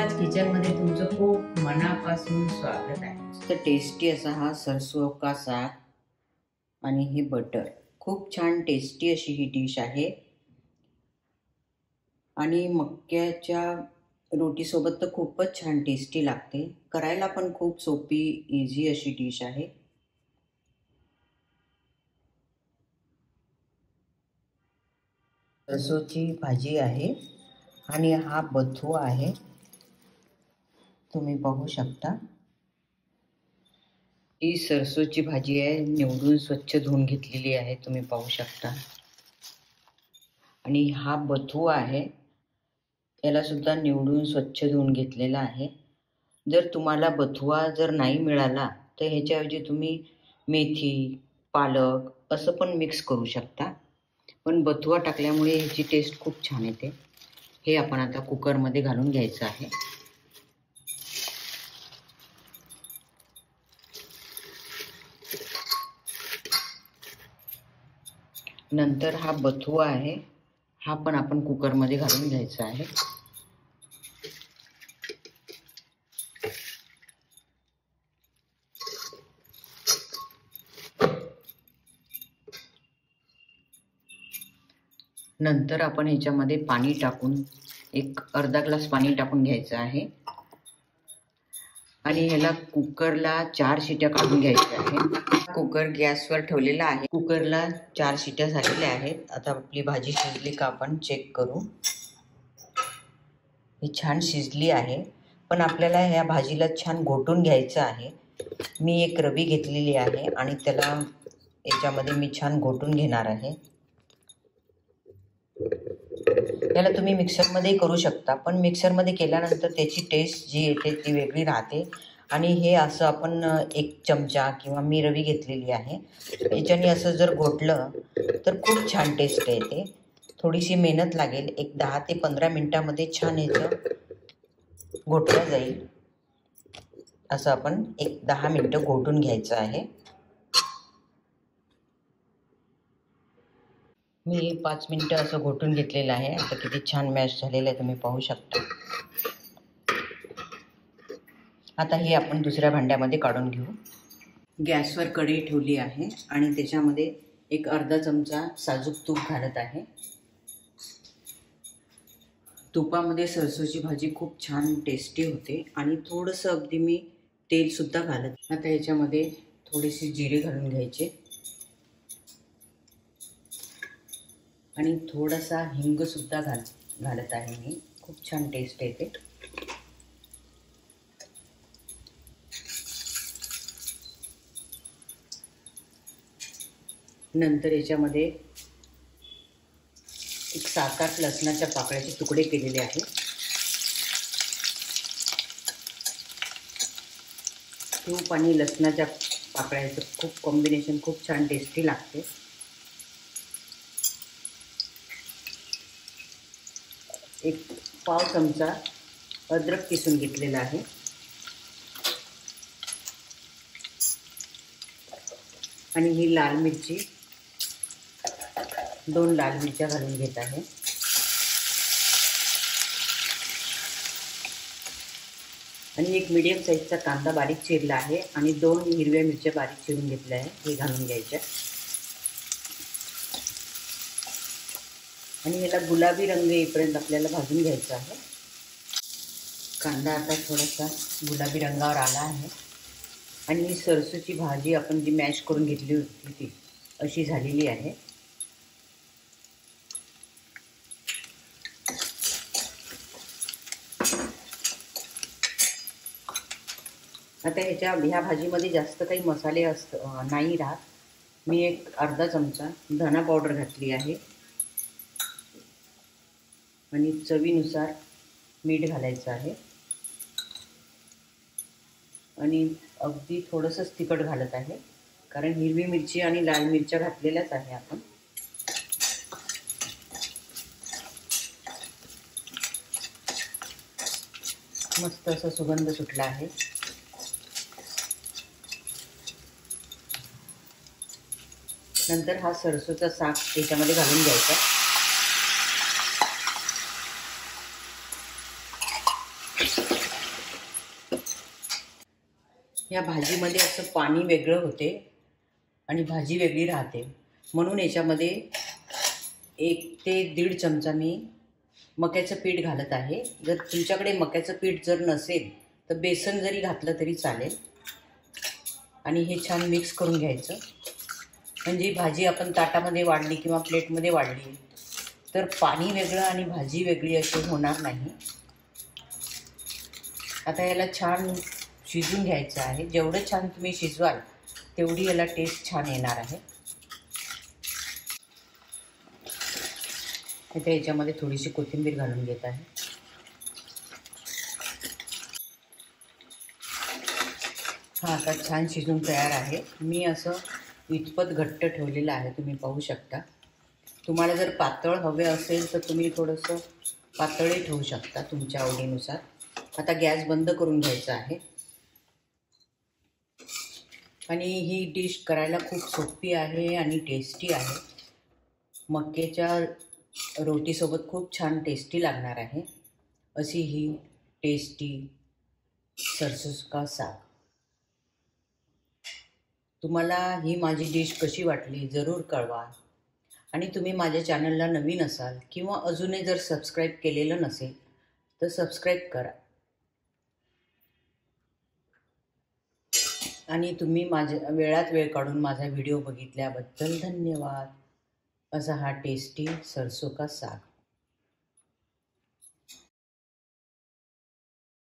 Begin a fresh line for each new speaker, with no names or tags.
सुमित्राज kitchen मध्ये तुमचं खूप मनापासून स्वागत आहे।
तर टेस्टी असा हा सरसों का साग आणि हे बटर, खूप छान टेस्टी अशी ही डिश आहे आणि मक्याच्या रोटीसोबत तर खूपच छान टेस्टी लागते। करायला पण खूप सोपी इझी अशी डिश आहे। सरसोची भाजी आहे आणि हा बथू आहे, तुम्ही पाहू शकता। ही सरसोची भाजी आहे, निवडून स्वच्छ धुवून घेतलेली आहे, तुम्ही पाहू शकता। आणि हा बथू आहे, याला सुद्धा निवडून स्वच्छ धुवून घेतलेला आहे। जर तुम्हाला बथुआ जर नाही मिळाला तर ह्याच्याऐवजी तुम्ही मेथी, पालक असं पण मिक्स करू शकता, पण बथुआ टाकल्यामुळे ह्याची टेस्ट खूप छान येते। हे आपण आता कुकरमध्ये घालून घ्यायचं आहे। नंतर हा बथुआ आहे, हा पण आपण कुकरमध्ये घालून घ्यायचा आहे। नंतर आपण ह्याच्यामध्ये पाणी टाकून एक अर्धा ग्लास पाणी टाकून घ्यायचं आहे आणि ह्याला कुकरला 4 शिट्या काढून घ्यायच्या आहे। कुकर गॅसवर ठेवलेला आहे, कुकरला 4 शिट्या झालेल्या आहेत। आता आपली भाजी शिजली का आपण चेक करू। ही छान शिजली आहे, पण आपल्याला ह्या भाजीला छान घोटून घ्यायचं आहे। मी एक रवी घेतलेली आहे आणि त्याला याच्यामध्ये मी छान घोटून घेणार आहे। याला तुम्ही मिक्सरमध्येही करू शकता, पण मिक्सरमध्ये केल्यानंतर त्याची टेस्ट जी येते ती वेगळी राहते। आणि हे असं आपण 1 चमचा किंवा मी रवी घेतलेली आहे, याच्याने असं जर घोटलं तर खूप छान टेस्ट येते। थोडीशी मेहनत लागेल, एक 10 ते 15 मिनिटामध्ये छान याचं घोटलं जाईल। असं आपण एक 10 मिनिटं घोटून घ्यायचं आहे। मी 5 मिनिटं असं घोटून घेतलेलं आहे। आता किती छान मॅश झालेलं आहे, तुम्ही पाहू शकता। आता हे आपण दुसऱ्या भांड्यामध्ये काढून घेऊ। गॅसवर कढई ठेवली आहे आणि त्याच्यामध्ये एक अर्धा चमचा साजूक तूप घालत आहे। तुपामध्ये सरसोची भाजी खूप छान टेस्टी होते आणि थोडंसं अगदी मी तेल सुद्धा घालत। आता याच्यामध्ये थोडेसे जिरे घालून घ्यायचे आणि थोडासा हिंग सुद्धा घालत आहे मी, खूप छान टेस्ट येते। नंतर याच्यामध्ये एक 7-8 लसणाच्या पाकळ्याचे तुकडे केलेले आहे। तूप आणि लसणाच्या पाकळ्याचं खूप कॉम्बिनेशन खूप छान टेस्टी लागते। एक पाव चमचा अद्रक किसून घेतलेला आहे आणि ही लाल मिरची, 2 लाल मिरच्या घालून घेत आहे आणि एक मीडियम साईजचा कांदा बारीक चिरला आहे आणि 2 हिरव्या मिरच्या बारीक चिरून घेतल्या आहे, हे घालून घ्यायच्या आणि याला गुलाबी रंग येईपर्यंत आपल्याला भाजून घ्यायचा आहे। कांदा आता थोडासा गुलाबी रंगावर आला आहे आणि ही सरसोची भाजी आपण जी मॅश करून घेतली होती ती अशी झालेली आहे। आता ह्या भाजीमध्ये जास्त काही मसाले नाही राहत। मी एक अर्धा चमचा धना पावडर घातली आहे आणि चवीनुसार मीठ घालायचं आहे आणि अगदी थोडंसंच तिखट घालत आहे, कारण हिरवी मिरची आणि लाल मिरच्या घातलेल्याच आहे आपण। मस्त असा सुगंध सुटला आहे। नंतर हा सरसोचा साग याच्यामध्ये घालून घ्यायचा या भाजीमध्ये असं पाणी वेगळं होते आणि भाजी वेगळी राहते, म्हणून याच्यामध्ये 1 ते 1.5 चमचा मी मक्याचं पीठ घालत आहे. जर तुमच्याकडे मक्याचं पीठ जर नसेल तर बेसन जरी घातलं तरी चालेल. आणि हे छान मिक्स करून घ्यायचं. म्हणजे भाजी आपण ताटामध्ये वाढली किंवा प्लेटमध्ये वाढली तर पाणी वेगळं आणि भाजी वेगळी अशी होणार नाही. आता याला छान शिजून घ्यायचं आहे. जेवढं छान तुम्ही शिजवाल तेवढी याला टेस्ट छान येणार आहे. आता याच्यामध्ये थोडीशी कोथिंबीर घालून घेत आहे. हा आता छान शिजून तयार आहे. मी असं इतपत घट्ट ठेवलेलं आहे, तुम्ही पाहू शकता. तुम्हाला जर पातळ हवे असेल तर तुम्ही थोडंसं पातळही ठेवू शकता तुमच्या आवडीनुसार. आता गॅस बंद करून घ्यायचा आहे. आणि ही डिश करायला खूप सोपी आहे आणि टेस्टी आहे. मक्याच्या रोटीसोबत खूप छान टेस्टी लागणार आहे अशी ही टेस्टी सरसों का साग. तुम्हाला ही माझी डिश कशी वाटली जरूर कळवा. आणि तुम्ही माझ्या चॅनलला नवीन असाल किंवा अजूनही जर सबस्क्राईब केलेलं नसेल तर सबस्क्राईब करा. आणि तुम्ही माझ्या वेळात वेळ काढून माझा व्हिडिओ बघितल्याबद्दल धन्यवाद. असा हा टेस्टी सरसों का साग.